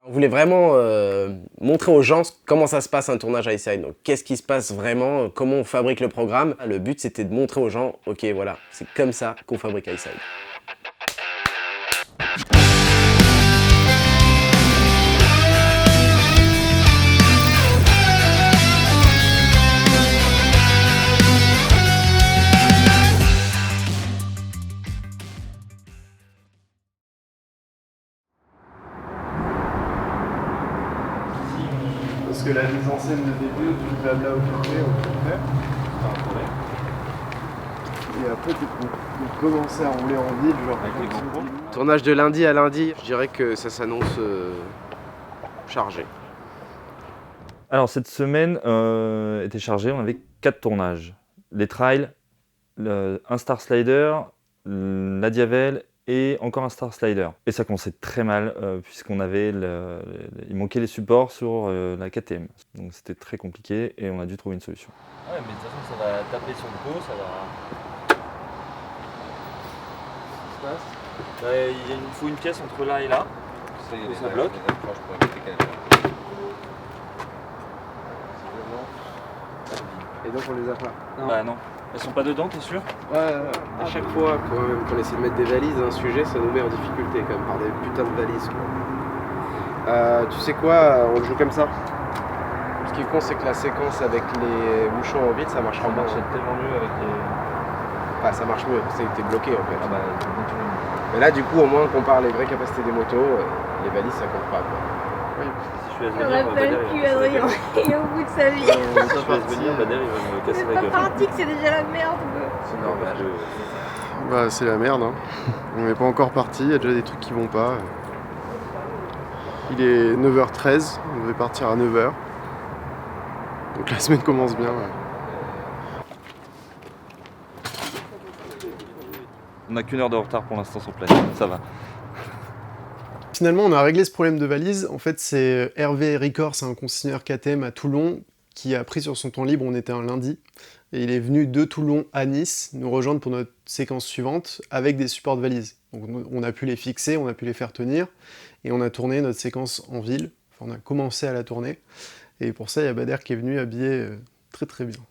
On voulait vraiment montrer aux gens comment ça se passe un tournage Highside. Donc qu'est-ce qui se passe vraiment, comment on fabrique le programme. Le but c'était de montrer aux gens, ok voilà, c'est comme ça qu'on fabrique Highside. Parce que la mise en scène de début, du blabla occupé, et après tu peux commencer à rouler en ville, genre avec les grands ponts. Tournage de lundi à lundi, je dirais que ça s'annonce chargé. Alors cette semaine était chargée, on avait 4 tournages. Les trails, un Star Slider, la Diavel et encore un Star Slider. Et ça commençait très mal puisqu'on avait il manquait les supports sur la KTM. Donc c'était très compliqué et on a dû trouver une solution. Ouais, mais de toute façon ça va taper sur le pot, ça va... Il faut une pièce entre là et là, ça bloque. Et donc on les a pas. Bah non. Elles sont pas dedans, t'es sûr? À chaque fois qu'on essaie de mettre des valises dans un sujet, ça nous met en difficulté quand même par des putains de valises. Tu sais quoi, on le joue comme ça. Ce qui est con, c'est que la séquence avec les bouchons en vide, ça marchera moins. Ça marche tellement mieux avec les... Enfin, ça marche mieux, t'es bloqué en fait. Ah bah, Mais là, du coup, au moins, on compare les vraies capacités des motos, les valises, ça compte pas. Quoi. oui, parce que si je suis Je me rappelle plus Adrien et au bout de sa vie. Si je laisse venir, Bader il va me casser C'est la pas gueule. pratique, c'est déjà la merde. C'est normal. Bah c'est la merde, hein. On n'est pas encore parti, il y a déjà des trucs qui vont pas. Il est 9h13, on devait partir à 9h. Donc la semaine commence bien. Ouais. On n'a qu'une heure de retard pour l'instant sur planning, ça va. Finalement, on a réglé ce problème de valise. En fait, c'est Hervé Ricor, c'est un consigneur KTM à Toulon, qui a pris sur son temps libre, on était un lundi, et il est venu de Toulon à Nice nous rejoindre pour notre séquence suivante avec des supports de valises. Donc on a pu les fixer, on a pu les faire tenir, et on a tourné notre séquence en ville. Enfin, on a commencé à la tourner, et pour ça, il y a Bader qui est venu habillé très très bien.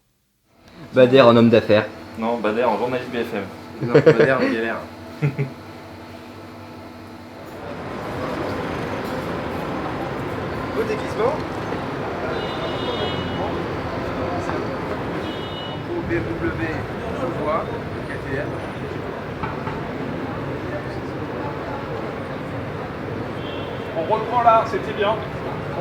Bader en homme d'affaires. Non, Bader en journaliste BFM. Non, Bader, on galère. Au déguisement. Au BMW, on voit, KTM. On reprend là, c'était bien.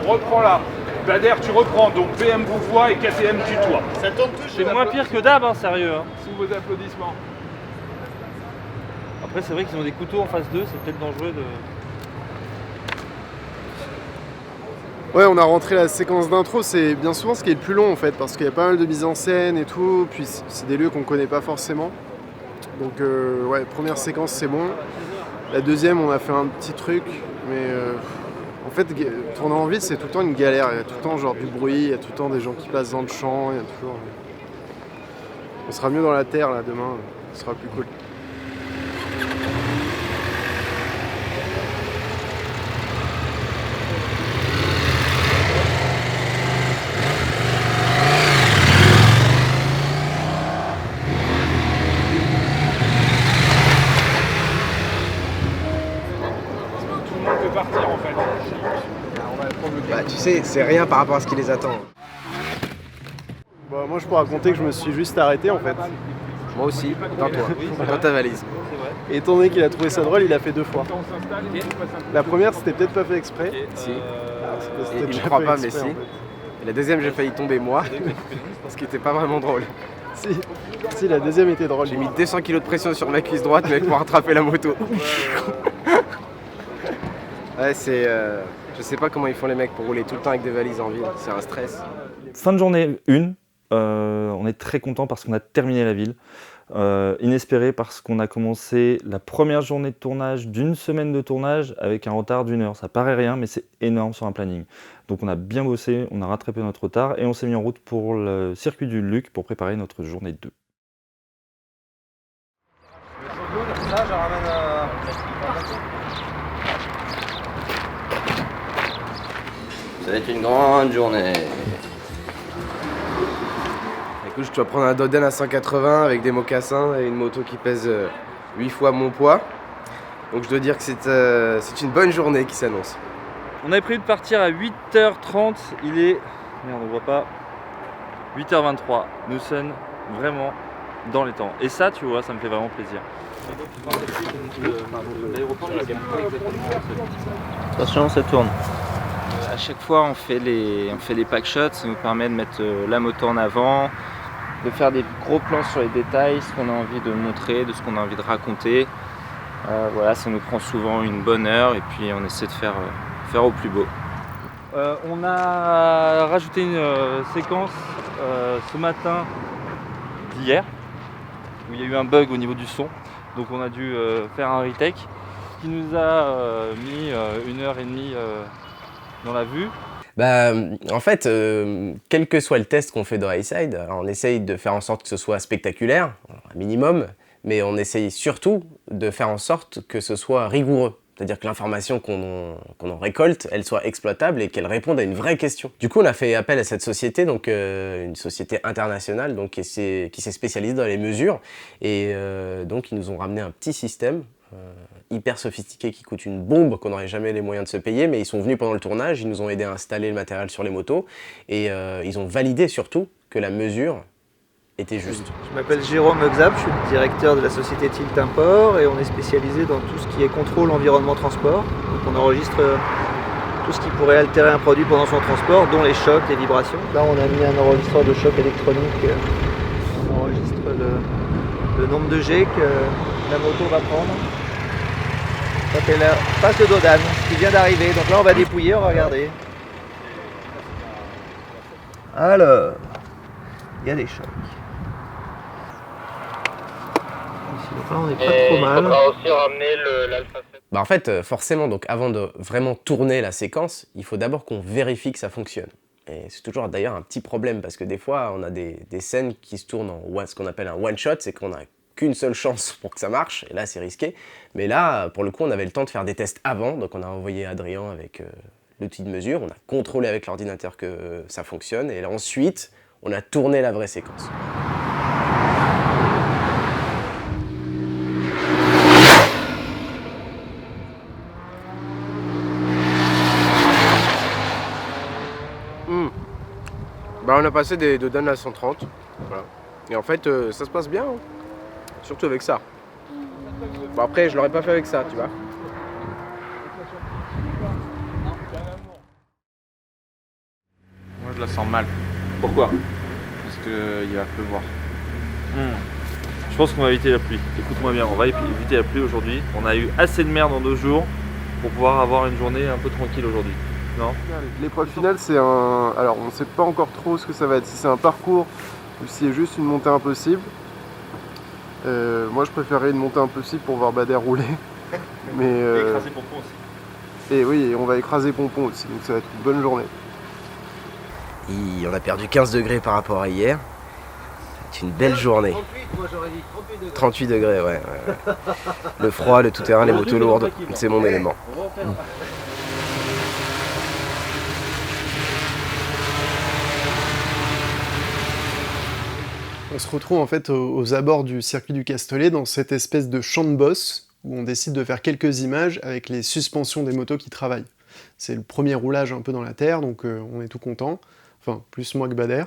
On reprend là. Bader, tu reprends. Donc BM vous voit et KTM tutoie. Ça tourne toujours. C'est moins pire que d'hab, hein, sérieux. Hein. Sous vos applaudissements. Après, c'est vrai qu'ils ont des couteaux en face d'eux, c'est peut-être dangereux de... Ouais, on a rentré la séquence d'intro, c'est bien souvent ce qui est le plus long en fait, parce qu'il y a pas mal de mise en scène et tout, puis c'est des lieux qu'on connaît pas forcément. Donc ouais, première séquence c'est bon. La deuxième, on a fait un petit truc, mais en fait, tourner en ville c'est tout le temps une galère, il y a tout le temps genre du bruit, il y a tout le temps des gens qui passent dans le champ, il y a toujours... On sera mieux dans la terre là demain, ce sera plus cool. Tout le monde peut partir en fait. Bah, tu sais, c'est rien par rapport à ce qui les attend. Bah, moi je peux raconter que je me suis juste arrêté en fait. Moi aussi, dans toi, dans ta valise. Et étant donné qu'il a trouvé ça drôle, il a fait 2 fois. La première c'était peut-être pas fait exprès. Si. C'était Il déjà ne croit fait pas, mais exprès, si. en fait. Et la deuxième, j'ai failli tomber moi, ce qui était pas vraiment drôle. Si, la deuxième était drôle. J'ai mis 200 kg de pression sur ma cuisse droite, mais pour rattraper la moto. Ouais, c'est... je sais pas comment ils font les mecs pour rouler tout le temps avec des valises en ville, c'est un stress. Fin de journée 1, on est très content parce qu'on a terminé la ville. Inespéré parce qu'on a commencé la première journée de tournage d'une semaine de tournage avec un retard d'1 heure. Ça paraît rien, mais c'est énorme sur un planning. Donc on a bien bossé, on a rattrapé notre retard et on s'est mis en route pour le circuit du Luc pour préparer notre journée 2. Ça, je ramène Ça va être une grande journée. Écoute, je dois prendre un Doden à 180 avec des mocassins et une moto qui pèse 8 fois mon poids. Donc je dois dire que c'est une bonne journée qui s'annonce. On avait prévu de partir à 8h30, il est... Merde, on voit pas. 8h23. Nous sommes vraiment dans les temps. Et ça, tu vois, ça me fait vraiment plaisir. Attention, ça tourne. À chaque fois, on fait les pack shots, ça nous permet de mettre la moto en avant, de faire des gros plans sur les détails, ce qu'on a envie de montrer, de ce qu'on a envie de raconter. Voilà, ça nous prend souvent une bonne heure et puis on essaie de faire au plus beau. On a rajouté une séquence ce matin d'hier où il y a eu un bug au niveau du son. Donc on a dû faire un retake qui nous a mis 1h30 dans la vue. En fait, quel que soit le test qu'on fait de Rayside, on essaye de faire en sorte que ce soit spectaculaire, un minimum, mais on essaye surtout de faire en sorte que ce soit rigoureux. C'est-à-dire que l'information qu'on en récolte, elle soit exploitable et qu'elle réponde à une vraie question. Du coup, on a fait appel à cette société, donc une société internationale donc, qui s'est spécialisée dans les mesures. Et donc, ils nous ont ramené un petit système hyper sophistiqué qui coûte une bombe, qu'on n'aurait jamais les moyens de se payer, mais ils sont venus pendant le tournage, ils nous ont aidé à installer le matériel sur les motos et ils ont validé surtout que la mesure était juste. Je m'appelle Jérôme Xab, je suis le directeur de la société Tilt Import et on est spécialisé dans tout ce qui est contrôle environnement transport. Donc on enregistre tout ce qui pourrait altérer un produit pendant son transport, dont les chocs, les vibrations. Là on a mis un enregistreur de choc électronique, on enregistre le nombre de jets que la moto va prendre quand elle passe le Dodan, qui vient d'arriver. Donc là on va dépouiller, on va regarder. Alors, il y a des chocs. Donc là on n'est pas trop mal. Il faudra aussi ramener l'Alpha 7. En fait, forcément, donc avant de vraiment tourner la séquence, il faut d'abord qu'on vérifie que ça fonctionne. Et c'est toujours d'ailleurs un petit problème parce que des fois on a des scènes qui se tournent en ce qu'on appelle un one shot, c'est qu'on n'a qu'une seule chance pour que ça marche, et là c'est risqué. Mais là, pour le coup, on avait le temps de faire des tests avant, donc on a envoyé Adrien avec l'outil de mesure, on a contrôlé avec l'ordinateur que ça fonctionne, et là, ensuite, on a tourné la vraie séquence. On a passé des Dodan à 130, voilà. Et en fait ça se passe bien, hein. Surtout avec ça. Bon après je l'aurais pas fait avec ça, tu vois. Moi je la sens mal. Pourquoi? Parce qu'il va pleuvoir. Je pense qu'on va éviter la pluie. Écoute-moi bien, on va éviter la pluie aujourd'hui. On a eu assez de merde en 2 jours pour pouvoir avoir une journée un peu tranquille aujourd'hui. Non? L'épreuve finale, c'est un... Alors, on ne sait pas encore trop ce que ça va être, si c'est un parcours ou si c'est juste une montée impossible. Moi, je préférerais une montée impossible pour voir Bader rouler. Mais, Et écraser Pompon aussi. Et oui, et on va écraser Pompon aussi, donc ça va être une bonne journée. On a perdu 15 degrés par rapport à hier. C'est une belle journée. 38, moi j'aurais dit 38 degrés. 38 degrés, ouais. Le froid, le tout-terrain, les motos lourdes, c'est mon élément. On se retrouve en fait aux abords du circuit du Castellet, dans cette espèce de champ de bosse, où on décide de faire quelques images avec les suspensions des motos qui travaillent. C'est le premier roulage un peu dans la terre, donc on est tout content, enfin plus moi que Bader.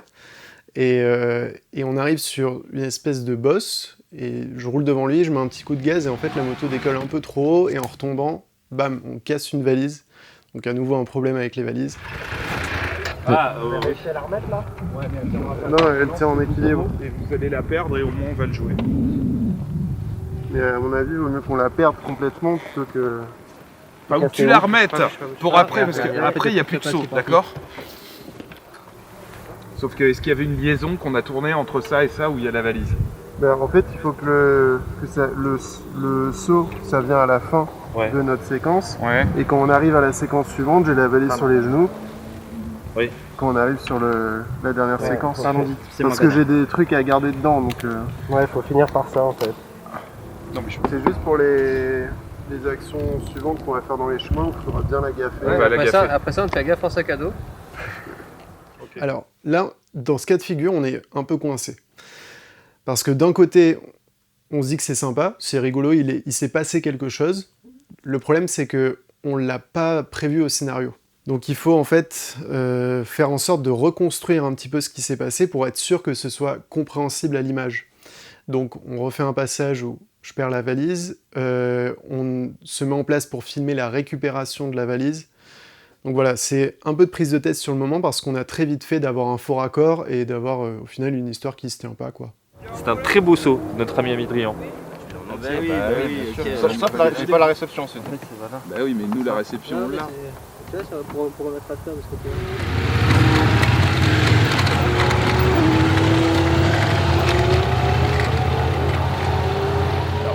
Et on arrive sur une espèce de bosse, et je roule devant lui, je mets un petit coup de gaz, et en fait la moto décolle un peu trop haut, et en retombant, bam, on casse une valise. Donc à nouveau un problème avec les valises. Vous avez réussi à la remettre là? Ouais, mais non, elle tient en équilibre. Et vous allez la perdre et au moins on va le jouer. Mais à mon avis, il vaut mieux qu'on la perde complètement plutôt que... Enfin, ou que tu la remettes pour après, parce qu'après il n'y a plus de saut, d'accord? Sauf que, est-ce qu'il y avait une liaison qu'on a tournée entre ça et ça où il y a la valise? En fait, il faut que le saut, ça vient à la fin de notre séquence. Ouais. Et quand on arrive à la séquence suivante, j'ai la valise sur les genoux. Oui. Quand on arrive sur la dernière séquence. C'est Parce que j'ai des trucs à garder dedans, donc... Ouais, il faut finir par ça en fait. Non, mais C'est juste pour les actions suivantes qu'on va faire dans les chemins, il faudra bien la gaffer. on va la gaffer. Après ça, on te fait gaffe en sac à dos. Alors là, dans ce cas de figure, on est un peu coincé. Parce que d'un côté, on se dit que c'est sympa, c'est rigolo, il s'est passé quelque chose. Le problème, c'est qu'on ne l'a pas prévu au scénario. Donc il faut en fait faire en sorte de reconstruire un petit peu ce qui s'est passé pour être sûr que ce soit compréhensible à l'image. Donc on refait un passage où je perds la valise, on se met en place pour filmer la récupération de la valise. Donc voilà, c'est un peu de prise de tête sur le moment parce qu'on a très vite fait d'avoir un faux raccord et d'avoir au final une histoire qui se tient pas, quoi. C'est un très beau saut, notre ami Drian. J'ai pas la réception, c'est tout. Bah oui, mais nous, la réception, on l'a. Tu vois, ça va pour remettre à terre de ce côté.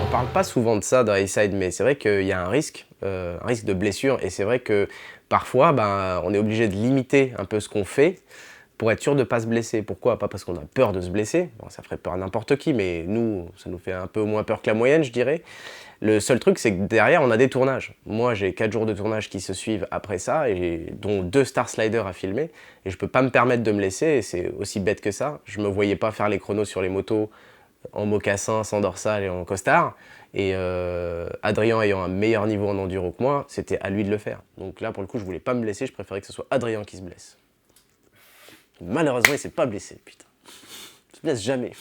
On parle pas souvent de ça dans Hayside, mais c'est vrai qu'il y a un risque de blessure, et c'est vrai que parfois, on est obligé de limiter un peu ce qu'on fait pour être sûr de ne pas se blesser. Pourquoi? Pas parce qu'on a peur de se blesser, bon, ça ferait peur à n'importe qui, mais nous, ça nous fait un peu moins peur que la moyenne, je dirais. Le seul truc, c'est que derrière, on a des tournages. Moi, j'ai 4 jours de tournage qui se suivent après ça, et dont 2 Star Sliders à filmer, et je peux pas me permettre de me laisser, et c'est aussi bête que ça. Je me voyais pas faire les chronos sur les motos en mocassin, sans dorsale et en costard, et Adrien ayant un meilleur niveau en enduro que moi, c'était à lui de le faire. Donc là, pour le coup, je voulais pas me blesser, je préférais que ce soit Adrien qui se blesse. Malheureusement, il s'est pas blessé, putain. Il se blesse jamais.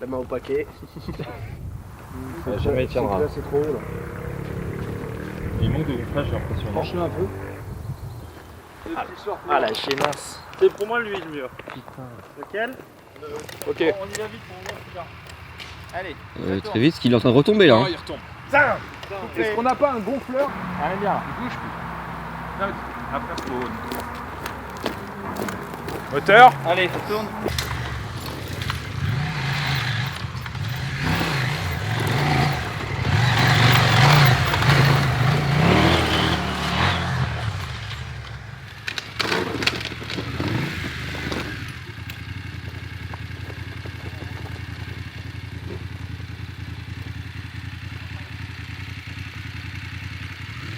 La main au paquet. Jamais il tiendra. Là, c'est trop haut, là. Il manque de gonflage, j'ai l'impression. Penche-le un peu. Ah la chénasse. C'est pour moi lui le mieux. Lequel? Ok. On y va vite pour le moment, celui-là. Allez. Très vite, parce qu'il est en train de retomber là. Non, il retombe. Est-ce qu'on n'a pas un gonfleur? Allez bien. Il bouge plus. Non, après, faut... Moteur. Allez, ça tourne.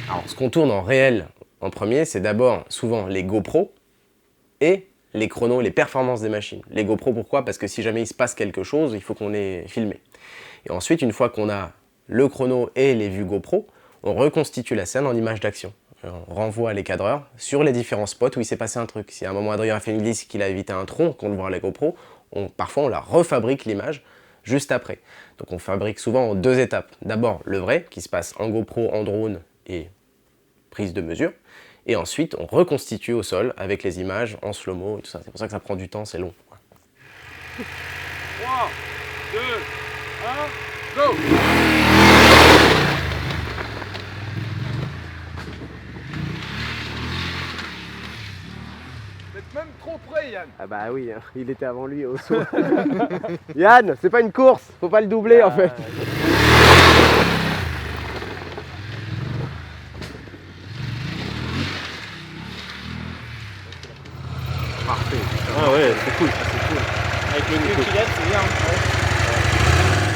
Alors, ce qu'on tourne en réel en premier, c'est d'abord souvent les GoPro et les chronos, les performances des machines. Les GoPro, pourquoi? Parce que si jamais il se passe quelque chose, il faut qu'on ait filmé. Et ensuite, une fois qu'on a le chrono et les vues GoPro, on reconstitue la scène en image d'action. On renvoie les cadreurs sur les différents spots où il s'est passé un truc. Si à un moment Adrien a fait une glisse qu'il a évité un tronc, qu'on le voit à la GoPro, parfois on la refabrique l'image juste après. Donc on fabrique souvent en 2 étapes. D'abord le vrai, qui se passe en GoPro, en drone et prise de mesure. Et ensuite, on reconstitue au sol avec les images en slow-mo et tout ça. C'est pour ça que ça prend du temps, c'est long. 3, 2, 1, go! Vous êtes même trop près, Yann. Ah bah oui, hein, il était avant lui au saut. Yann, c'est pas une course, faut pas le doubler en fait. Parfait. Ah ouais, c'est cool. Avec le queue qu'il a, c'est bien.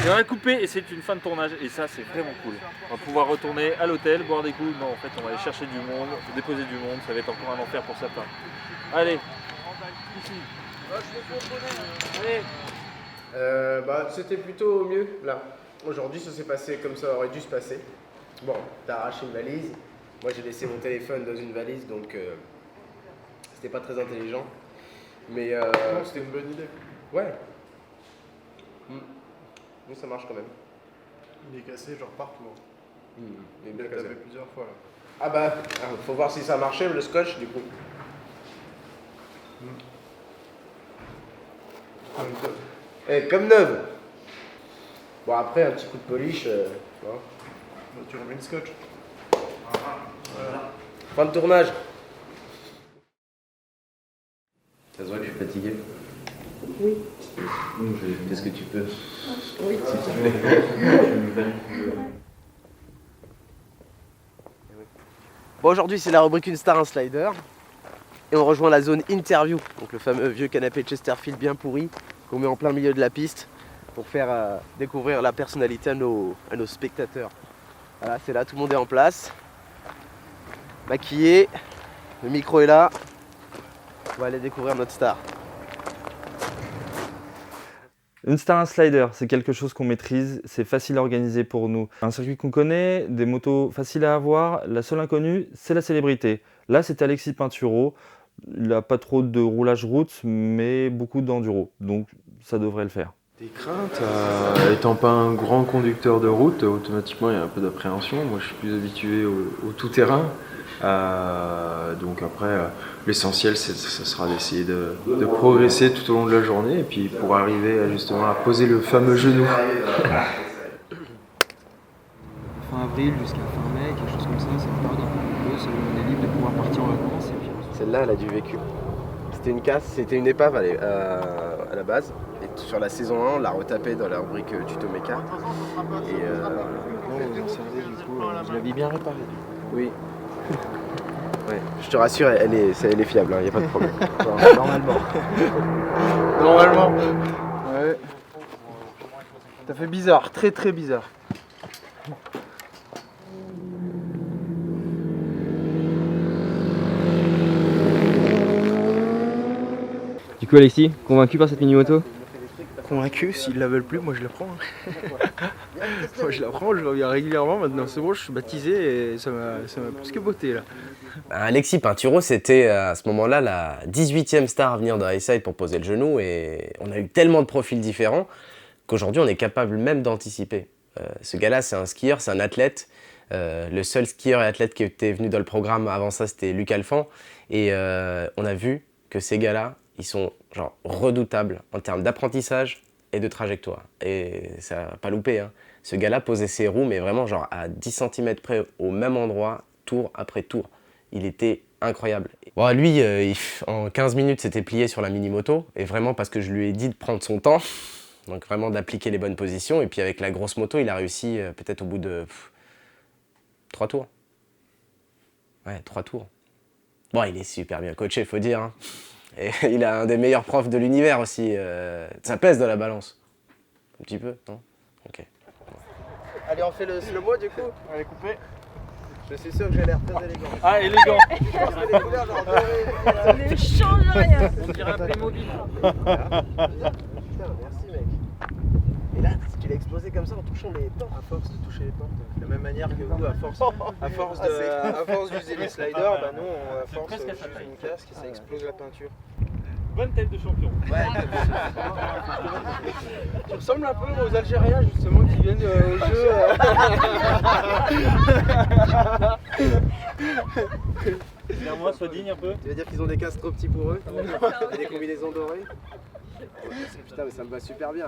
Et on a coupé et c'est une fin de tournage et ça c'est vraiment cool. On va pouvoir retourner à l'hôtel, boire des coups. Non, en fait on va aller chercher du monde, déposer du monde, ça va être encore un enfer pour certains. Allez. Allez. C'était plutôt mieux là. Aujourd'hui ça s'est passé comme ça aurait dû se passer. Bon, t'as arraché une valise. Moi j'ai laissé mon téléphone dans une valise donc c'était pas très intelligent. Mais C'était une bonne idée. ouais. Nous ça marche quand même. Il est cassé genre partout. Il est Il bien a cassé. tapé plusieurs fois là. Ah bah, faut voir si ça marchait le scotch du coup. Comme neuve. Bon après un petit coup de polish, tu vois. Tu remets le scotch. Fin de tournage. Ça se voit que je suis fatigué. Oui. Qu'est-ce que tu peux? Oui. Bon, aujourd'hui c'est la rubrique Une Star, un Slider. Et on rejoint la zone interview, donc le fameux vieux canapé de Chesterfield bien pourri qu'on met en plein milieu de la piste pour faire découvrir la personnalité à nos spectateurs. Voilà, c'est là, tout le monde est en place. Maquillé, le micro est là. On va aller découvrir notre star. Une star, un slider, c'est quelque chose qu'on maîtrise, c'est facile à organiser pour nous. Un circuit qu'on connaît, des motos faciles à avoir, la seule inconnue, c'est la célébrité. Là, c'est Alexis Pinturo. Il n'a pas trop de roulage route, mais beaucoup d'enduro, donc ça devrait le faire. Des craintes, étant pas un grand conducteur de route, automatiquement il y a un peu d'appréhension. Moi je suis plus habitué au tout-terrain. Donc après, l'essentiel ce sera d'essayer de progresser tout au long de la journée et puis pour arriver justement à poser le fameux genou. Fin avril jusqu'à fin mai, quelque chose comme ça, c'est une période un peu coûteuse, on est libre de pouvoir partir en vacances. Et puis... Celle-là, elle a du vécu. C'était une casse, c'était une épave à la base. Et sur la saison 1, on l'a retapé dans la rubrique Tuto Méca. Et vous l'avez bien réparé. Oui. Ouais, je te rassure, elle est fiable, il n'y a pas de problème. Normalement. Normalement. Ouais. Ça fait bizarre, très très bizarre. Du coup Alexis, convaincu par cette mini-moto? Convaincu, s'ils la veulent plus, moi je la prends. Moi je la prends, je la reviens régulièrement maintenant, c'est bon, je suis baptisé et ça m'a plus que botté là. Alexis Pinturo, c'était à ce moment-là la 18e star à venir de Highside pour poser le genou et on a eu tellement de profils différents qu'aujourd'hui on est capable même d'anticiper. Ce gars-là, c'est un skieur, c'est un athlète. Le seul skieur et athlète qui était venu dans le programme avant ça, c'était Luc Alphand. Et on a vu que ces gars-là, ils sont genre redoutables en termes d'apprentissage et de trajectoire. Et ça n'a pas loupé, hein. Ce gars-là posait ses roues, mais vraiment genre à 10 cm près au même endroit, tour après tour. Il était incroyable. Bon, lui, en 15 minutes, s'était plié sur la mini-moto. Et vraiment parce que je lui ai dit de prendre son temps. Donc vraiment d'appliquer les bonnes positions. Et puis avec la grosse moto, il a réussi peut-être au bout de 3 tours. Ouais, 3 tours. Bon, il est super bien coaché, faut dire, hein. Et il a un des meilleurs profs de l'univers aussi. Ça pèse dans la balance. Un petit peu, non? Ok. Allez, on fait le slow-mo du coup. Allez, coupé. Je suis sûr que j'ai l'air très élégant. Ah, élégant. Je pense que les couleurs, genre doré. Ça ne change rien. On dirait un Playmobil. Putain, merci mec. Et là, tu l'as explosé comme ça en touchant les portes. À force de toucher les portes, de la même manière que vous, à force d'user les sliders, bah nous, à force, on use une casque et ça explose la peinture. Bonne tête de champion. Ouais, tu ressembles un peu aux Algériens justement qui viennent au jeu. Viens-moi, sois digne un peu. Tu veux dire qu'ils ont des casques trop petits pour eux et des combinaisons dorées? Putain, mais ça me va super bien.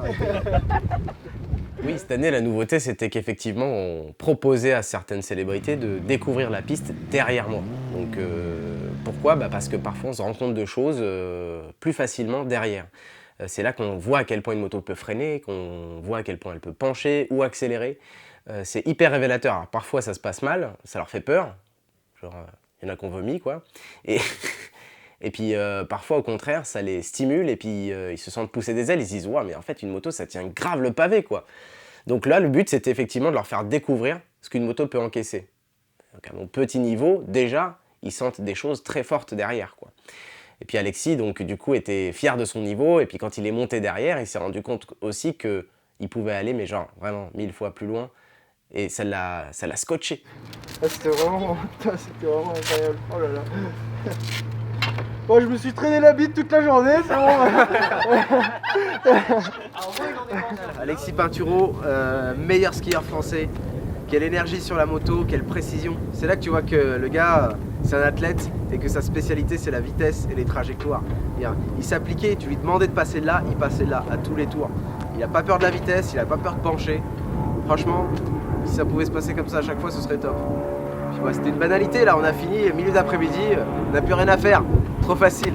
Oui, cette année, la nouveauté, c'était qu'effectivement, on proposait à certaines célébrités de découvrir la piste derrière moi. Donc, pourquoi? Parce que parfois, on se rend compte de choses plus facilement derrière. C'est là qu'on voit à quel point une moto peut freiner, qu'on voit à quel point elle peut pencher ou accélérer. C'est hyper révélateur. Alors, parfois, ça se passe mal, ça leur fait peur. Genre, il y en a qui ont vomi, quoi. Et puis parfois au contraire ça les stimule et puis ils se sentent pousser des ailes, ils se disent ouais mais en fait une moto ça tient grave le pavé quoi. Donc là le but c'était effectivement de leur faire découvrir ce qu'une moto peut encaisser. Donc à mon petit niveau déjà ils sentent des choses très fortes derrière quoi. Et puis Alexis donc du coup était fier de son niveau et puis quand il est monté derrière il s'est rendu compte aussi qu'il pouvait aller mais genre vraiment 1000 fois plus loin et ça l'a scotché. C'était vraiment incroyable, oh là là. Bon, je me suis traîné la bite toute la journée, c'est bon. Alexis Pinturo, meilleur skieur français. Quelle énergie sur la moto, quelle précision. C'est là que tu vois que le gars, c'est un athlète et que sa spécialité, c'est la vitesse et les trajectoires. Il s'appliquait, tu lui demandais de passer de là, il passait de là à tous les tours. Il n'a pas peur de la vitesse, il n'a pas peur de pencher. Franchement, si ça pouvait se passer comme ça à chaque fois, ce serait top. Puis bah, c'était une banalité, là, on a fini, milieu d'après-midi, on n'a plus rien à faire. Trop facile.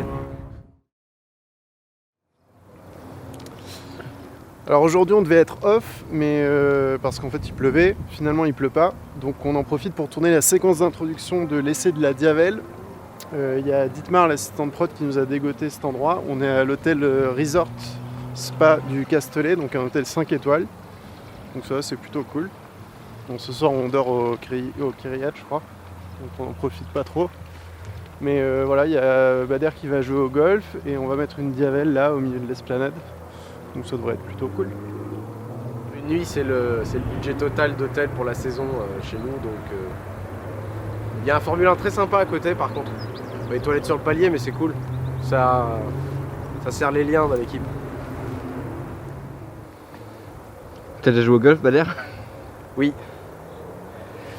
Alors aujourd'hui on devait être off, mais parce qu'en fait il pleuvait, finalement il pleut pas. Donc on en profite pour tourner la séquence d'introduction de l'essai de la Diavel. Il y a Dietmar, l'assistant de prod, qui nous a dégoté cet endroit. On est à l'hôtel Resort Spa du Castellet, donc un hôtel 5 étoiles. Donc ça c'est plutôt cool. Donc ce soir on dort au Kyriat je crois, donc on en profite pas trop. Mais voilà, il y a Bader qui va jouer au golf et on va mettre une Diavel là au milieu de l'esplanade. Donc ça devrait être plutôt cool. Une nuit, c'est le budget total d'hôtel pour la saison chez nous. Donc il y a un Formule 1 très sympa à côté par contre. Les toilettes sur le palier, mais c'est cool. Ça sert les liens dans l'équipe. T'as déjà joué au golf, Bader? Oui.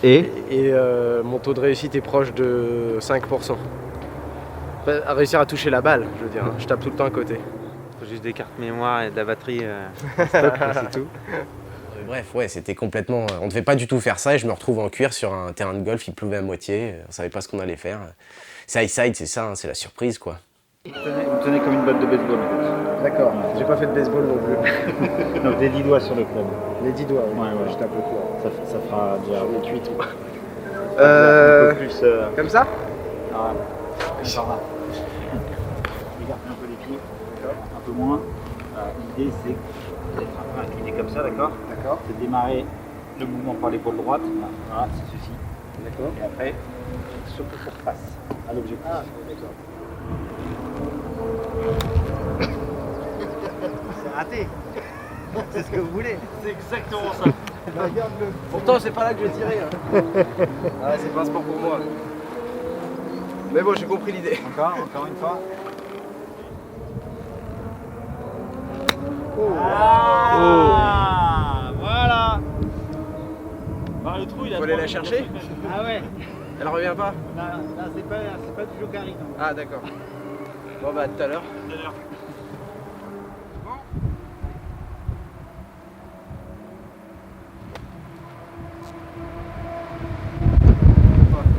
Et mon taux de réussite est proche de 5%. À réussir à toucher la balle, je veux dire. Je tape tout le temps à côté. Faut juste des cartes mémoire et de la batterie. C'est tout. Bref, ouais, c'était complètement... On ne devait pas du tout faire ça et je me retrouve en cuir sur un terrain de golf, il pleuvait à moitié, on savait pas ce qu'on allait faire. C'est Highside, c'est ça, hein, c'est la surprise quoi. Vous tenez comme une batte de baseball en fait. D'accord, j'ai pas fait de baseball non plus. Donc des 10 doigts sur le club. Les 10 doigts, oui. Ouais. Je tape le coup. Ça fera déjà... Sur les cuits, tout. Un peu plus... Comme ça? Ah, comme par là. Regarde un peu les pieds, un peu moins. L'idée c'est d'être un peu incliné comme ça, d'accord? D'accord. De démarrer le mouvement par l'épaule droite. Voilà, c'est ceci. D'accord. Et après, surtout pour face à l'objectif. Ah, d'accord. C'est raté. C'est ce que vous voulez. C'est exactement ça. Pourtant, c'est pas là que je vais tirer. Hein. Ah, c'est pas un sport pour moi. Mais bon, j'ai compris l'idée. Encore une fois. Voilà. Bah, le trou, il a Faut aller la chercher? Ah ouais. Elle revient pas? Là c'est pas du jokari. Non. Ah, d'accord. Bon, bah, tout à l'heure.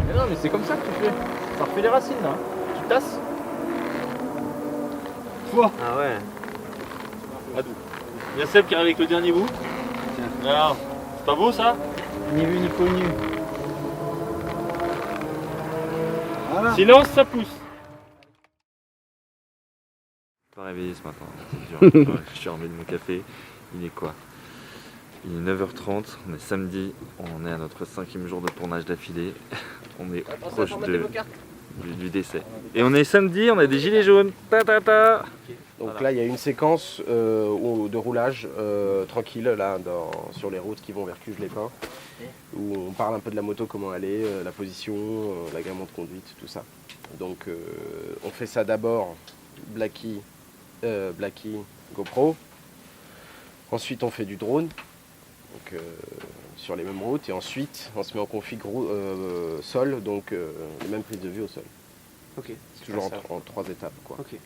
Mais non, mais c'est comme ça que tu fais. Ça refait les racines là. Tu tasses. Ah ouais. Il y a Seb qui arrive avec le dernier bout. Alors, c'est pas beau ça? Ni vu ni connu. Voilà. Silence, ça pousse. Pas réveillé ce matin, c'est dur. Je suis remis de mon café. Il est quoi? Il est 9h30, on est samedi, on est à notre 5e jour de tournage d'affilée. On est proche du décès. Et on est samedi, on a des gilets jaunes. Donc Voilà. là, il y a une séquence de roulage tranquille là, sur les routes qui vont vers Cuges-les-Pins, où on parle un peu de la moto, comment elle est, la position, l'agrément de conduite, tout ça. Donc on fait ça d'abord Blackie, GoPro. Ensuite, on fait du drone, donc sur les mêmes routes, et ensuite on se met en config sol, donc les mêmes prises de vue au sol. Ok. C'est toujours en 3 étapes, quoi. Ok.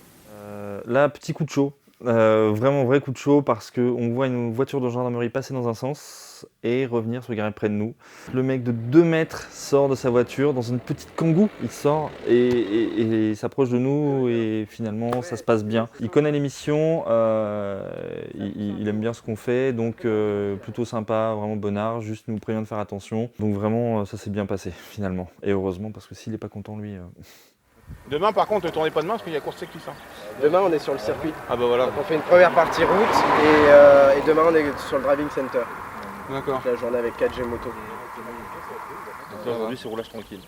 Là, petit coup de chaud, vraiment vrai coup de chaud parce qu'on voit une voiture de gendarmerie passer dans un sens et revenir se garer près de nous. Le mec de 2 mètres sort de sa voiture dans une petite Kangoo, il sort et s'approche de nous et finalement ça se passe bien. Il connaît l'émission, il aime bien ce qu'on fait, donc plutôt sympa, vraiment bonnard, juste nous prévient de faire attention. Donc vraiment ça s'est bien passé finalement et heureusement parce que s'il n'est pas content lui... Demain, par contre, ne tournez pas demain parce qu'il y a course cycliste. Demain, on est sur le circuit. Ah bah voilà. Donc on fait une première partie route et demain, on est sur le driving center. D'accord. La journée avec 4G moto. Donc là, aujourd'hui, c'est roulage tranquille.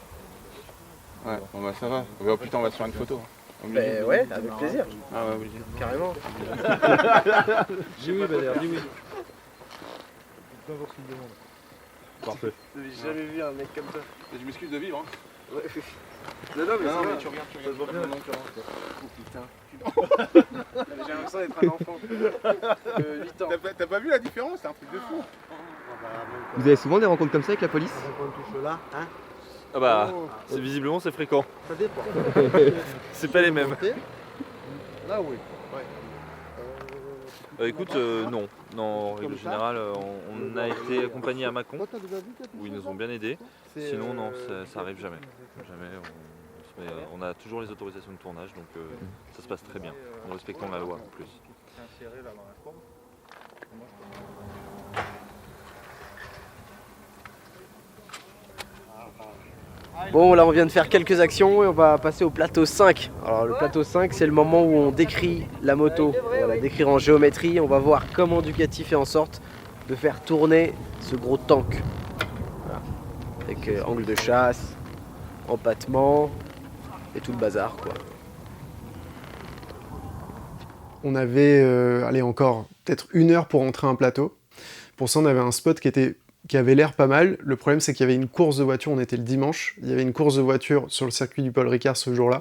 Ouais, bon bah ça va. Oh putain, on va se faire une photo. Ben ouais, avec plaisir. Ah ouais, obligé. Carrément. Dis oui, Bader, dis oui. Parfait. J'ai jamais vu un mec comme ça. Je m'excuse de vivre. Hein. Ouais. Non, mais ça va. Tu regardes. Ça se voit bien. Oh putain. J'ai l'impression d'être un enfant. 8 ans. T'as pas vu la différence? C'est un truc de fou. Vous avez souvent des rencontres comme ça avec la police? Là, hein? Ah bah, visiblement c'est fréquent. Ça dépend. C'est pas les mêmes. Là oui. Écoute, non. Non, en règle générale, on a été accompagné à Mâcon, où ils nous ont bien aidés. Sinon, non, ça arrive jamais. Jamais. On a toujours les autorisations de tournage, donc ça se passe très bien, en respectant la loi en plus. Bon, là on vient de faire quelques actions et on va passer au plateau 5. Alors le plateau 5, c'est le moment où on décrit la moto. On va la décrire en géométrie. On va voir comment Ducati fait en sorte de faire tourner ce gros tank. Voilà. Avec angle de chasse, empattement, et tout le bazar, quoi. On avait encore peut-être 1 heure pour entrer un plateau. Pour ça, on avait un spot qui avait l'air pas mal. Le problème, c'est qu'il y avait une course de voiture, on était le dimanche, il y avait une course de voiture sur le circuit du Paul Ricard ce jour-là.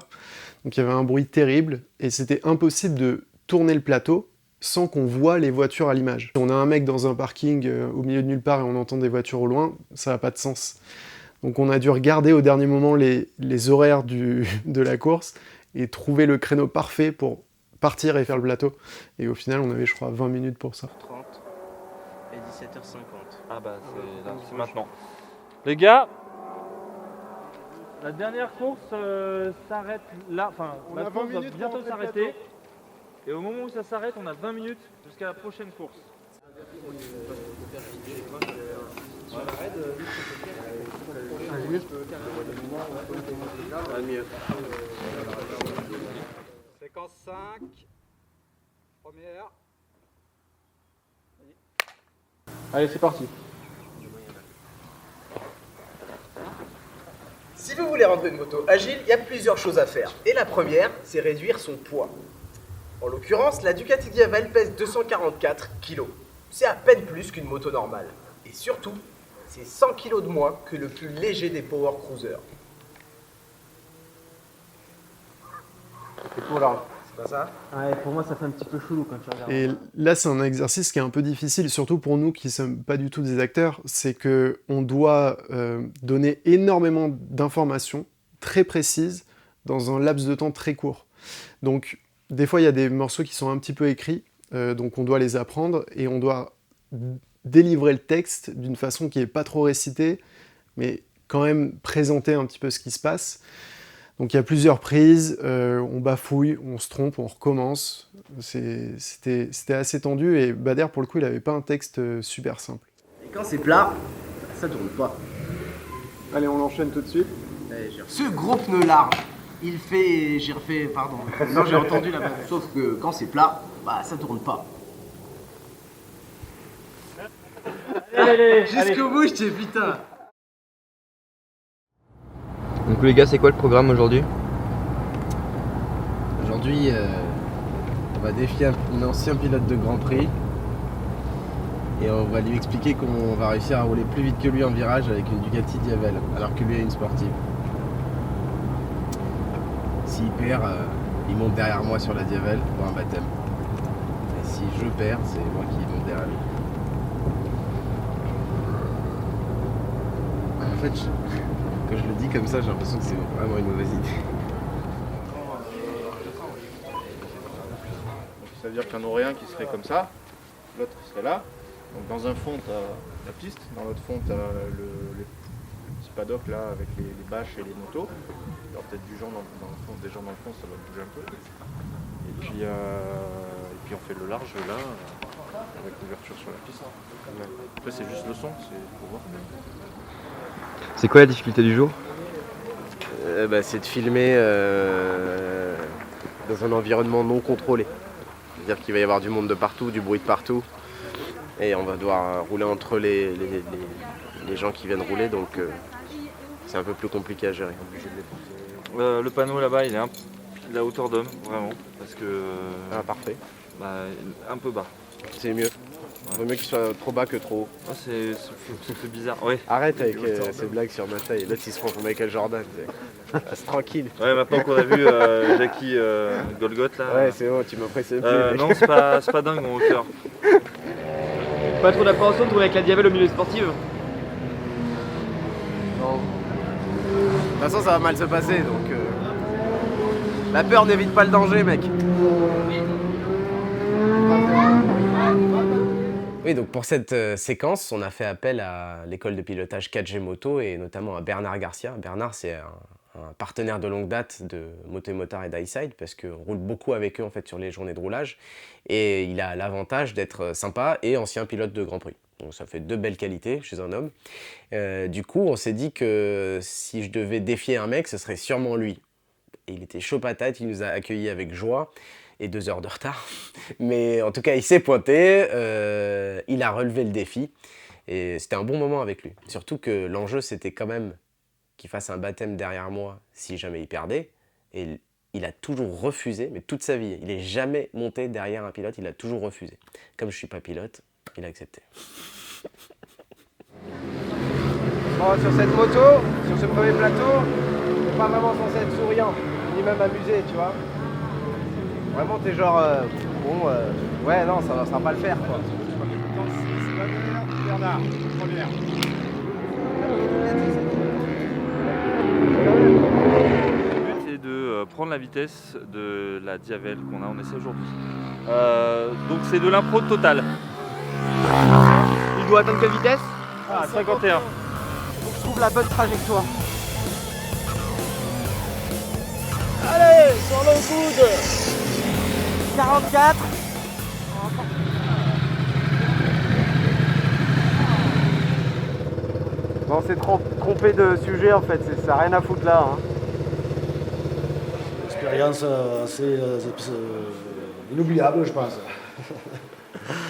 Donc il y avait un bruit terrible, et c'était impossible de tourner le plateau sans qu'on voit les voitures à l'image. On a un mec dans un parking au milieu de nulle part et on entend des voitures au loin, ça n'a pas de sens. Donc on a dû regarder au dernier moment les horaires de la course et trouver le créneau parfait pour partir et faire le plateau. Et au final, on avait, je crois, 20 minutes pour ça. 30 et 17h50. Ah bah c'est maintenant. Les gars, la dernière course s'arrête là, enfin la course va bientôt s'arrêter. Et au moment où ça s'arrête, on a 20 minutes jusqu'à la prochaine course. Séquence 5. Première. Allez, c'est parti. Si vous voulez rendre une moto agile, il y a plusieurs choses à faire. Et la première, c'est réduire son poids. En l'occurrence, la Ducati Diavel pèse 244 kg. C'est à peine plus qu'une moto normale. Et surtout, c'est 100 kg de moins que le plus léger des Power Cruisers. C'est pour là. C'est pas ça? Ouais, pour moi, ça fait un petit peu chelou quand tu regardes. Et là, c'est un exercice qui est un peu difficile, surtout pour nous qui ne sommes pas du tout des acteurs, c'est qu'on doit donner énormément d'informations très précises dans un laps de temps très court. Donc, des fois, il y a des morceaux qui sont un petit peu écrits, donc on doit les apprendre et on doit délivrer le texte d'une façon qui n'est pas trop récitée, mais quand même présenter un petit peu ce qui se passe. Donc il y a plusieurs prises, on bafouille, on se trompe, on recommence. C'était assez tendu et Bader, pour le coup, il n'avait pas un texte super simple. Et quand c'est plat, ça tourne pas. Allez, on enchaîne tout de suite. Ce gros pneu large, il fait... J'ai refait... Pardon. Non, j'ai entendu la base. Sauf que quand c'est plat, bah ça tourne pas. Jusqu'au bout, je dis putain. Donc les gars, c'est quoi le programme aujourd'hui? Aujourd'hui, on va défier un ancien pilote de Grand Prix et on va lui expliquer comment on va réussir à rouler plus vite que lui en virage avec une Ducati Diavel, alors que lui est une sportive. S'il perd, il monte derrière moi sur la Diavel pour un baptême. Et si je perds, c'est moi qui monte derrière lui. En fait, quand je le dis comme ça, j'ai l'impression que c'est vraiment une mauvaise idée. Ça veut dire qu'il y en aurait un qui serait comme ça, l'autre serait là. Donc dans un fond, tu as la piste, dans l'autre fond, tu as le petit paddock là avec les bâches et les motos. Il y aura peut-être des gens dans le fond, ça va bouger un peu. Et puis on fait le large là, avec l'ouverture sur la piste. Après c'est juste le son, c'est pour voir. C'est quoi la difficulté du jour? C'est de filmer dans un environnement non contrôlé. C'est-à-dire qu'il va y avoir du monde de partout, du bruit de partout. Et on va devoir rouler entre les gens qui viennent rouler, donc c'est un peu plus compliqué à gérer. Le panneau là-bas, il est à hauteur d'homme, vraiment. Parce que. Parfait. Un peu bas. C'est mieux. Il vaut mieux qu'il soit trop bas que trop haut. Ah, c'est bizarre. Ouais. Arrête avec ces blagues sur ma taille. Là, il se prend pour Michael Jordan. C'est tranquille. Ouais, maintenant qu'on a vu Jackie Golgoth là. Ouais, c'est bon, tu m'impressionnes plus. Non, c'est pas dingue en hauteur. Pas trop d'appréhension de trouver avec la Diavel au milieu sportif? Non. De toute façon, ça va mal se passer, donc... La peur n'évite pas le danger, mec. Oui, donc pour cette séquence, on a fait appel à l'école de pilotage 4G Moto et notamment à Bernard Garcia. Bernard, c'est un partenaire de longue date de Moto et Motard et d'I-Side parce qu'on roule beaucoup avec eux en fait sur les journées de roulage et il a l'avantage d'être sympa et ancien pilote de Grand Prix. Donc ça fait deux belles qualités chez un homme. Du coup, on s'est dit que si je devais défier un mec, ce serait sûrement lui. Et il était chaud patate, il nous a accueillis avec joie. Et 2 heures de retard. Mais en tout cas, il s'est pointé, il a relevé le défi. Et c'était un bon moment avec lui. Surtout que l'enjeu, c'était quand même qu'il fasse un baptême derrière moi si jamais il perdait. Et il a toujours refusé, mais toute sa vie. Il n'est jamais monté derrière un pilote, il a toujours refusé. Comme je ne suis pas pilote, il a accepté. Bon, sur cette moto, sur ce premier plateau, t'es pas vraiment censé être souriant, ni même amusé, tu vois. Vraiment, t'es genre, ouais, non, ça va pas le faire, quoi. Bernard, première. Le but c'est de prendre la vitesse de la Diavel qu'on a en essai aujourd'hui. Donc c'est de l'impro totale. Il doit atteindre quelle vitesse? 51. Faut que je trouve la bonne trajectoire. Allez, sur le coude. 44. Bon, on s'est trompé de sujet en fait, ça n'a rien à foutre là. Hein. Expérience assez inoubliable, je pense.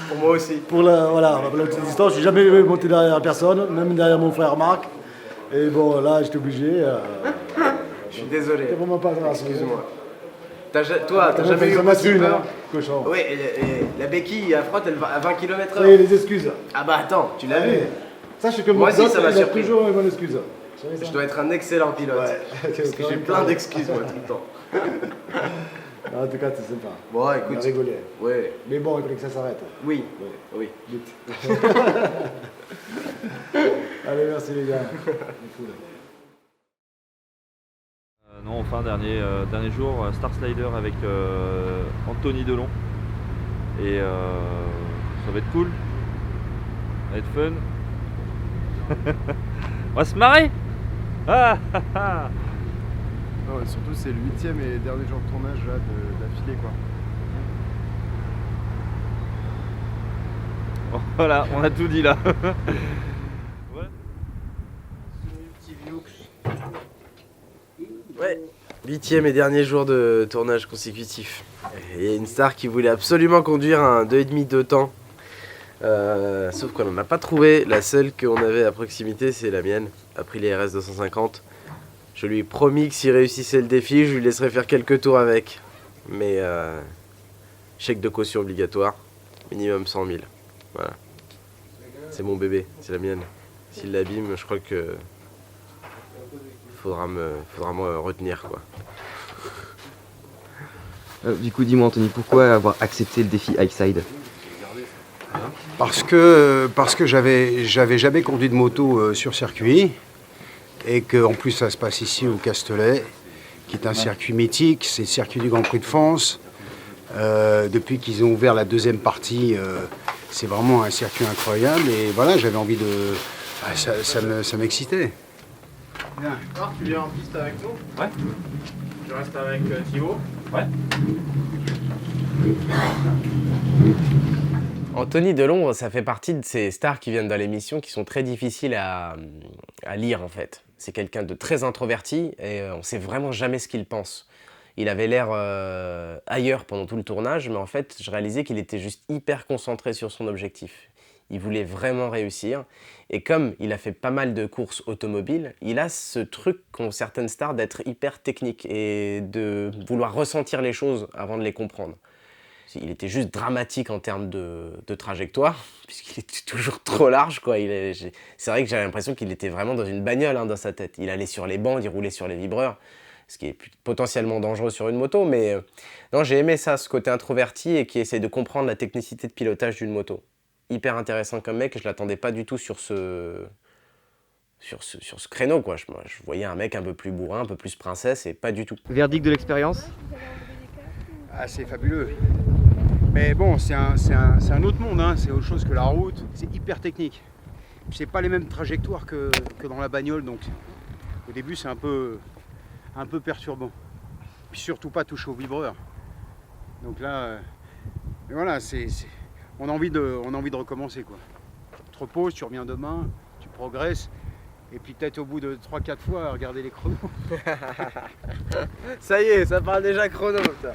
Pour moi aussi. Pour la petite histoire, je ne suis jamais monté derrière personne, même derrière mon frère Marc. Et bon, là, j'étais obligé. Je suis désolé. C'était vraiment pas grave. Excuse-moi. Toi, t'as jamais eu aussi peur? Cochon. Oui, et la béquille à frotte, elle va à 20 km/h. Ça y est, les excuses. Ah bah attends, tu l'as vu. Sache que moi aussi, ça m'a il a surpris. toujours une bonne excuse. Je dois être un excellent pilote. Ouais. Parce que j'ai plein d'excuses moi tout le temps. En tout cas, c'est sympa. Bon, écoute. On a rigolé. Ouais. Mais bon, il fallait que ça s'arrête. Oui. Ouais. Oui. Vite. Allez, merci les gars. Cool. Non, enfin, dernier jour, Star Slider avec Anthony Delon. Et ça va être cool. Ça va être fun. On va se marrer. Ah, ah, ah. Non, et surtout, c'est le 8e et dernier jour de tournage là, d'affilée, quoi. Bon, voilà, on a tout dit là. Ouais. 8e et dernier jour de tournage consécutif. Il y a une star qui voulait absolument conduire un 2,5 de temps. Sauf qu'on n'en a pas trouvé. La seule qu'on avait à proximité, c'est la mienne. Aprilia RS 250. Je lui ai promis que s'il réussissait le défi, je lui laisserais faire quelques tours avec. Mais chèque de caution obligatoire. Minimum 100 000. Voilà. C'est mon bébé, c'est la mienne. S'il l'abîme, je crois que faudra me retenir, quoi. Du coup, dis-moi Anthony, pourquoi avoir accepté le défi Highside? Parce que j'avais jamais conduit de moto sur circuit et qu'en plus ça se passe ici au Castellet, qui est un circuit mythique, c'est le circuit du Grand Prix de France. Depuis qu'ils ont ouvert la deuxième partie, c'est vraiment un circuit incroyable et voilà, j'avais envie de... Ça m'excitait. Bien. Alors, tu viens en piste avec nous? Ouais. Tu restes avec Thibaut? Ouais. Anthony Delon, ça fait partie de ces stars qui viennent dans l'émission qui sont très difficiles à lire en fait. C'est quelqu'un de très introverti et on ne sait vraiment jamais ce qu'il pense. Il avait l'air ailleurs pendant tout le tournage, mais en fait, je réalisais qu'il était juste hyper concentré sur son objectif. Il voulait vraiment réussir. Et comme il a fait pas mal de courses automobiles, il a ce truc qu'ont certaines stars d'être hyper technique et de vouloir ressentir les choses avant de les comprendre. Il était juste dramatique en termes de trajectoire, puisqu'il était toujours trop large, quoi. C'est vrai que j'avais l'impression qu'il était vraiment dans une bagnole dans sa tête. Il allait sur les bandes, il roulait sur les vibreurs, ce qui est potentiellement dangereux sur une moto, mais non, j'ai aimé ça, ce côté introverti et qui essaie de comprendre la technicité de pilotage d'une moto. Hyper intéressant comme mec, je l'attendais pas du tout sur ce créneau, quoi. Je voyais un mec un peu plus bourrin, un peu plus princesse, et pas du tout. Verdict de l'expérience? Ah, c'est fabuleux. Mais bon, c'est un autre monde, hein. C'est autre chose que la route, c'est hyper technique. C'est pas les mêmes trajectoires que dans la bagnole, donc au début c'est un peu perturbant. Puis surtout pas toucher au vibreur. Donc là, mais voilà, on a envie de recommencer, quoi. Tu te reposes, tu reviens demain, tu progresses, et puis peut-être au bout de 3-4 fois à regarder les chronos. Ça y est, ça parle déjà chrono, ça.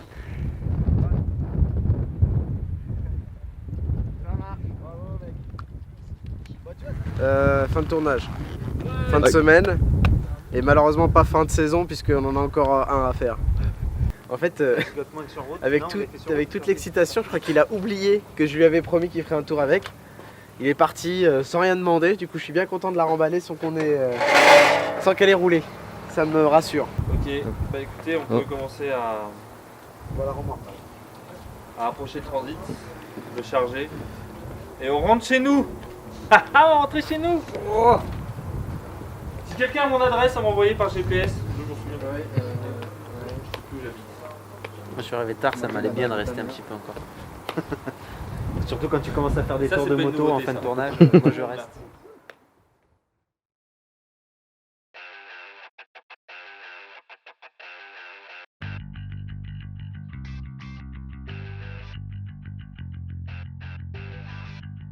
Fin de tournage, fin de semaine, et malheureusement pas fin de saison puisqu'on en a encore un à faire. En fait, avec toute l'excitation, je crois qu'il a oublié que je lui avais promis qu'il ferait un tour avec. Il est parti sans rien demander, du coup je suis bien content de la remballer sans qu'elle ait roulé. Ça me rassure. Ok, bah écoutez, on peut commencer à approcher le transit, le charger. Et on rentre chez nous. On va rentrer chez nous. Oh. Si quelqu'un a mon adresse à m'envoyer par GPS, je m'en souviens pas. Je sais plus où j'habite. Moi je suis arrivé tard, ça m'allait bien de rester un petit peu encore. Surtout quand tu commences à faire des tours de moto en fin de tournage, moi je reste.